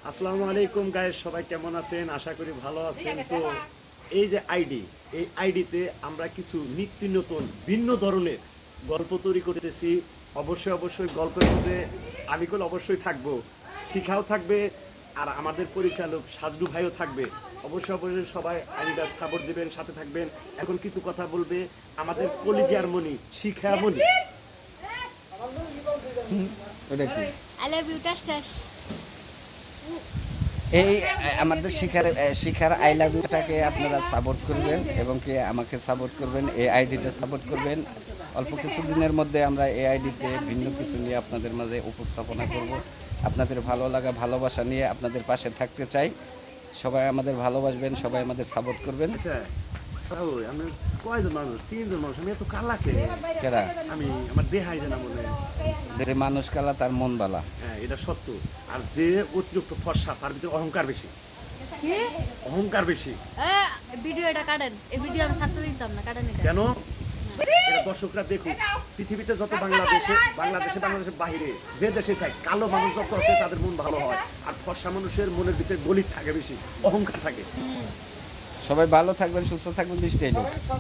আসসালামু আলাইকুম গাইস, সবাই কেমন আছেন? আশা করি ভালো আছেন। তো এই যে এই আইডিতে আমরা কিছু নিত্য নতুন ভিন্ন ধরনের গল্প তৈরি করতেছি। অবশ্যই গল্পের মধ্যে আমি অবশ্যই থাকবো, শিখাও থাকবে, আর আমাদের পরিচালক সাজদু ভাইও থাকবে। অবশ্যই সবাই আইডিটা সাপোর্ট দিবেন, সাথে থাকবেন। এখন কিছু কথা বলবে আমাদের কলিজার মনি, শিখামণি। ওটা কি? I love you, টাস টাস। এই আমাদের শিখার আই লাভ ইউটাকে আপনারা সাপোর্ট করবেন এবং কি আমাকে সাপোর্ট করবেন, এই আইডিটা সাপোর্ট করবেন। অল্প কিছু দিনের মধ্যে আমরা এই আইডিতে ভিন্ন কিছু নিয়ে আপনাদের মাঝে উপস্থাপনা করব। আপনাদের ভালো লাগা ভালোবাসা নিয়ে আপনাদের পাশে থাকতে চাই। সবাই আমাদের ভালোবাসবেন, সবাই আমাদের সাপোর্ট করবেন। আচ্ছা, ওই আমি কয়জন মানুষ? তিনজন মানুষ। আমি এত কালাকে কেরা আমি আমার দেহাই জানা মনে হয়। যে মানুষ কালা তার মন বালা। হ্যাঁ, এটা সত্য। আর যে অতিরিক্ত ফর্সা তার ভিতরে অহংকার বেশি, কি? অহংকার বেশি। ভিডিওটা কাটেন, এই ভিডিও আমি ছাড়তে দিতাম না, কাটেন এটা। কেন? এটা দর্শকরা দেখুক। পৃথিবীতে যত বাংলাদেশে বাইরে যে দেশে থাকে, কালো মানুষ যত আছে তাদের মন ভালো হয়, আর ফর্সা মানুষের মনের ভিতরে গলিত থাকে বেশি, অহংকার থাকে। সবাই ভালো থাকবেন, সুস্থ থাকবেন, বৃষ্টি এলো।